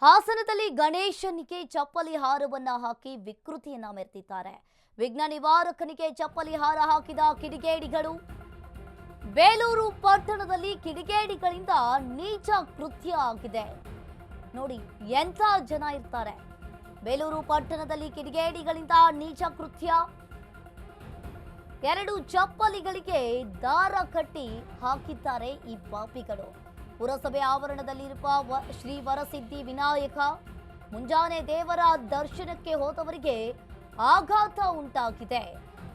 ಹಾಸನದಲ್ಲಿ ಗಣೇಶನಿಗೆ ಚಪ್ಪಲಿ ಹಾರವನ್ನ ಹಾಕಿ ವಿಕೃತಿಯನ್ನ ಮೆರೆದಿದ್ದಾರೆ. ವಿಘ್ನ ನಿವಾರಕನಿಗೆ ಚಪ್ಪಲಿ ಹಾರ ಹಾಕಿದ ಕಿಡಿಗೇಡಿಗಳು. ಬೇಲೂರು ಪಟ್ಟಣದಲ್ಲಿ ಕಿಡಿಗೇಡಿಗಳಿಂದ ನೀಚ ಕೃತ್ಯ ಆಗಿದೆ. ನೋಡಿ ಎಂಥ ಜನ ಇರ್ತಾರೆ. ಬೇಲೂರು ಪಟ್ಟಣದಲ್ಲಿ ಕಿಡಿಗೇಡಿಗಳಿಂದ ನೀಚ ಕೃತ್ಯ. ಎರಡು ಚಪ್ಪಲಿಗಳಿಗೆ ದಾರ ಕಟ್ಟಿ ಹಾಕಿದ್ದಾರೆ ಈ ಪಾಪಿಗಳು. ಪುರಸಭೆ ಆವರಣದಲ್ಲಿರುವ ಶ್ರೀ ವರಸಿದ್ಧಿ ವಿನಾಯಕ ಮುಂಜಾನೆ ದೇವರ ದರ್ಶನಕ್ಕೆ ಹೋದವರಿಗೆ ಆಘಾತ ಉಂಟಾಗಿದೆ.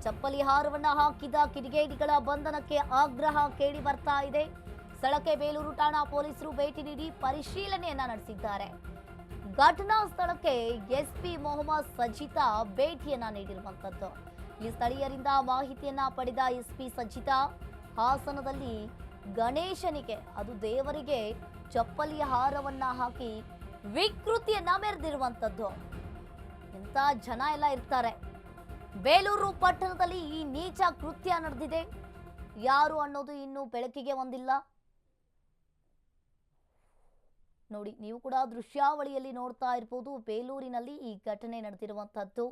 ಚಪ್ಪಲಿ ಹಾರವನ್ನ ಹಾಕಿದ ಕಿಡಿಗೇಡಿಗಳ ಬಂಧನಕ್ಕೆ ಆಗ್ರಹ ಕೇಳಿ ಬರ್ತಾ ಇದೆ. ಸ್ಥಳಕ್ಕೆ ಬೇಲೂರು ಠಾಣಾ ಪೊಲೀಸರು ಭೇಟಿ ನೀಡಿ ಪರಿಶೀಲನೆಯನ್ನ ನಡೆಸಿದ್ದಾರೆ. ಘಟನಾ ಸ್ಥಳಕ್ಕೆ ಎಸ್ಪಿ ಮೊಹಮ್ಮದ್ ಸಜಿತಾ ಭೇಟಿಯನ್ನ ನೀಡಿರುವಂತದ್ದು. ಈ ಸ್ಥಳೀಯರಿಂದ ಮಾಹಿತಿಯನ್ನ ಪಡೆದ ಎಸ್ಪಿ ಸಜಿತಾ ಹಾಸನದಲ್ಲಿ ಗಣೇಶನಿಗೆ, ಅದು ದೇವರಿಗೆ ಚಪ್ಪಲಿ ಹಾರವನ್ನ ಹಾಕಿ ವಿಕೃತಿಯನ್ನ ಮೆರೆದಿರುವಂತದ್ದು. ಎಂತ ಜನ ಎಲ್ಲ ಇರ್ತಾರೆ. ಬೇಲೂರು ಪಟ್ಟಣದಲ್ಲಿ ಈ ನೀಚ ಕೃತ್ಯ ನಡೆದಿದೆ. ಯಾರು ಅನ್ನೋದು ಇನ್ನೂ ಬೆಳಕಿಗೆ ಬಂದಿಲ್ಲ. ನೋಡಿ, ನೀವು ಕೂಡ ದೃಶ್ಯಾವಳಿಯಲ್ಲಿ ನೋಡ್ತಾ ಇರಬಹುದು. ಬೇಲೂರಿನಲ್ಲಿ ಈ ಘಟನೆ ನಡೆದಿರುವಂತದ್ದು.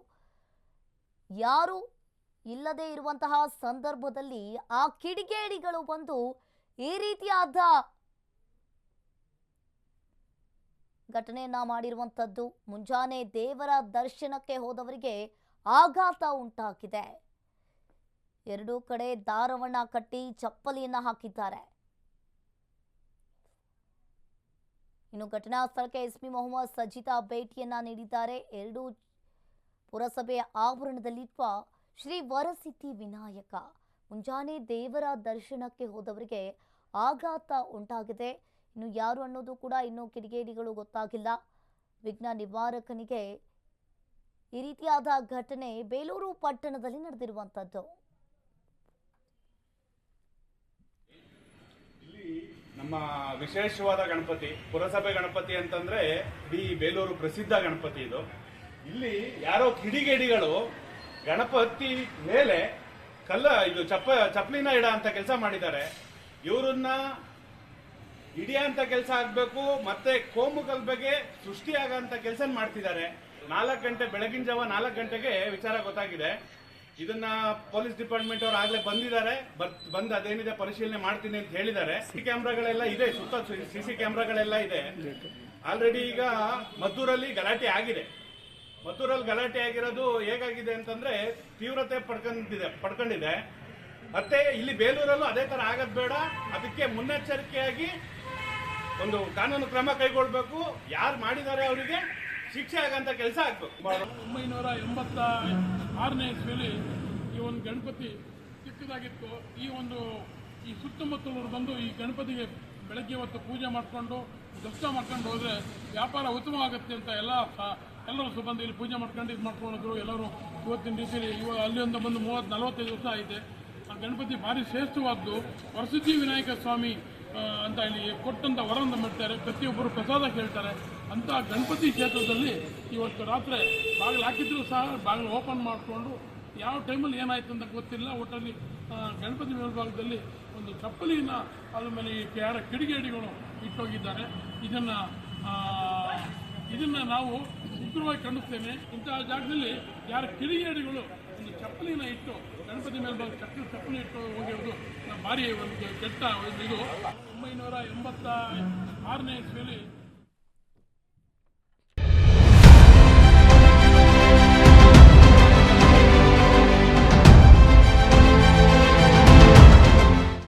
ಯಾರು ಇಲ್ಲದೆ ಇರುವಂತಹ ಸಂದರ್ಭದಲ್ಲಿ ಆ ಕಿಡಿಗೇಡಿಗಳು ಬಂದು ಈ ರೀತಿಯಾದ ಘಟನೆಯನ್ನ ಮಾಡಿರುವಂತದ್ದು. ಮುಂಜಾನೆ ದೇವರ ದರ್ಶನಕ್ಕೆ ಹೋದವರಿಗೆ ಆಘಾತ ಉಂಟಾಗಿದೆ. ಎರಡೂ ಕಡೆ ದಾರವನ್ನ ಕಟ್ಟಿ ಚಪ್ಪಲಿಯನ್ನ ಹಾಕಿದ್ದಾರೆ. ಇನ್ನು ಘಟನಾ ಸ್ಥಳಕ್ಕೆ ಎಸ್ಪಿ ಮೊಹಮ್ಮದ್ ಸಜಿತಾ ಭೇಟಿಯನ್ನ ನೀಡಿದ್ದಾರೆ. ಎರಡು ಪುರಸಭೆಯ ಆವರಣದಲ್ಲಿರುವ ಶ್ರೀ ವರಸಿದ್ಧಿ ವಿನಾಯಕ ಮುಂಜಾನೆ ದೇವರ ದರ್ಶನಕ್ಕೆ ಹೋದವರಿಗೆ ಆಘಾತ ಉಂಟಾಗಿದೆ. ಇನ್ನು ಯಾರು ಅನ್ನೋದು ಕೂಡ ಇನ್ನೂ ಕಿಡಿಗೇಡಿಗಳು ಗೊತ್ತಾಗಿಲ್ಲ. ವಿಘ್ನ ನಿವಾರಕನಿಗೆ ಈ ರೀತಿಯಾದ ಘಟನೆ ಬೇಲೂರು ಪಟ್ಟಣದಲ್ಲಿ ನಡೆದಿರುವಂತದ್ದು. ನಮ್ಮ ವಿಶೇಷವಾದ ಗಣಪತಿ, ಪುರಸಭೆ ಗಣಪತಿ ಅಂತಂದ್ರೆ ಇಡೀ ಬೇಲೂರು ಪ್ರಸಿದ್ಧ ಗಣಪತಿ ಇದು. ಇಲ್ಲಿ ಯಾರೋ ಕಿಡಿಗೇಡಿಗಳು ಗಣಪತಿ ಮೇಲೆ ಚಪ್ಪಲಿನ ಇಡ ಅಂತ ಕೆಲಸ ಮಾಡಿದ್ದಾರೆ. ಇವರನ್ನ ಹಿಡಿಯಂತ ಕೆಲಸ ಆಗ್ಬೇಕು, ಮತ್ತೆ ಕೋಮು ಕಲ್ಬೆಗೆ ಸೃಷ್ಟಿಯಾಗಂತ ಕೆಲಸ ಮಾಡ್ತಿದ್ದಾರೆ. 4 ಗಂಟೆ ಬೆಳಗಿನ ಜಾವ 4 ಗಂಟೆಗೆ ವಿಚಾರ ಗೊತ್ತಾಗಿದೆ. ಇದನ್ನ ಪೊಲೀಸ್ ಡಿಪಾರ್ಟ್ಮೆಂಟ್ ಅವರು ಆಗ್ಲೇ ಬಂದಿದ್ದಾರೆ. ಬಂದು ಅದೇನಿದೆ ಪರಿಶೀಲನೆ ಮಾಡ್ತೀನಿ ಅಂತ ಹೇಳಿದ್ದಾರೆ. ಸಿಸಿ ಕ್ಯಾಮ್ರಾಗಳೆಲ್ಲ ಇದೆ, ಸುತ್ತ ಸಿಸಿ ಕ್ಯಾಮ್ರಾಗಳೆಲ್ಲ ಇದೆ. ಆಲ್ರೆಡಿ ಈಗ ಮದ್ದೂರಲ್ಲಿ ಗಲಾಟೆ ಆಗಿದೆ. ಮದ್ದೂರಲ್ಲಿ ಗಲಾಟೆ ಆಗಿರೋದು ಹೇಗಾಗಿದೆ ಅಂತಂದ್ರೆ ತೀವ್ರತೆ ಪಡ್ಕೊಂಡಿದೆ. ಮತ್ತೆ ಇಲ್ಲಿ ಬೇಲೂರಲ್ಲೂ ಅದೇ ತರ ಆಗದ್ ಬೇಡ. ಅದಕ್ಕೆ ಮುನ್ನೆಚ್ಚರಿಕೆಯಾಗಿ ಒಂದು ಕಾನೂನು ಕ್ರಮ ಕೈಗೊಳ್ಬೇಕು. ಯಾರು ಮಾಡಿದ್ದಾರೆ ಅವರಿಗೆ ಶಿಕ್ಷೆ ಆಗಂತ ಕೆಲಸ ಆಗ್ಬೇಕು. 1986ನೇ ಇಸ್ವಿಯಲ್ಲಿ ಈ ಒಂದು ಗಣಪತಿ ಚಿಕ್ಕದಾಗಿತ್ತು. ಈ ಸುತ್ತಮುತ್ತಲವರು ಬಂದು ಈ ಗಣಪತಿಗೆ ಬೆಳಗ್ಗೆ ಹೊತ್ತು ಪೂಜೆ ಮಾಡಿಕೊಂಡು ದರ್ಶನ ಮಾಡ್ಕೊಂಡು ಹೋದರೆ ವ್ಯಾಪಾರ ಉತ್ತಮವಾಗುತ್ತೆ ಅಂತ ಎಲ್ಲರೂ ಬಂದು ಇಲ್ಲಿ ಪೂಜೆ ಮಾಡ್ಕೊಂಡು ಇದು ಮಾಡ್ಕೊಂಡಿದ್ರು. ಎಲ್ಲರೂ ಇವತ್ತಿನ ರೀತಿಯಲ್ಲಿ ಅಲ್ಲಿಂದ ಬಂದು 30-45 ವರ್ಷ ಆಗಿದೆ. ಆ ಗಣಪತಿ ಭಾರಿ ಶ್ರೇಷ್ಠವಾದ್ದು. ವರಸಿದ್ಧಿ ವಿನಾಯಕ ಸ್ವಾಮಿ ಅಂತ ಇಲ್ಲಿ ಕೊಟ್ಟಂಥ ವರವನ್ನು ಮಾಡ್ತಾರೆ. ಪ್ರತಿಯೊಬ್ಬರು ಪ್ರಸಾದ ಕೇಳ್ತಾರೆ. ಅಂಥ ಗಣಪತಿ ಕ್ಷೇತ್ರದಲ್ಲಿ ಇವತ್ತು ರಾತ್ರಿ ಬಾಗಿಲು ಹಾಕಿದ್ರು ಸಹ ಬಾಗಿಲು ಓಪನ್ ಮಾಡಿಕೊಂಡು ಯಾವ ಟೈಮಲ್ಲಿ ಏನಾಯ್ತು ಅಂತ ಗೊತ್ತಿಲ್ಲ. ಒಟ್ಟಲ್ಲಿ ಗಣಪತಿ ಮೇಲ್ಭಾಗದಲ್ಲಿ ಒಂದು ಚಪ್ಪಲಿನ ಅದ್ರ ಮೇಲೆ ಯಾರ ಕಿಡಿಗೇಡಿಗಳು ಇಟ್ಟೋಗಿದ್ದಾರೆ. ಇದನ್ನು ನಾವು ಉಗ್ರವಾಗಿ ಖಂಡಿಸ್ತೇನೆ. ಇಂತಹ ಜಾಗದಲ್ಲಿ ಯಾರ ಕಿಡಿಗೇಡಿಗಳು ಒಂದು ಚಪ್ಪಲಿನ ಇಟ್ಟು ಗಣಪತಿ ಮೇಲ್ಭಾಗ ಚಪ್ಪಲಿ ಇಟ್ಟು ಹೋಗಿರೋದು ಭಾರಿ ಒಂದು ಕೆಟ್ಟ ಇದು. 1986ನೇ ಇಸ್ವಿಯಲ್ಲಿ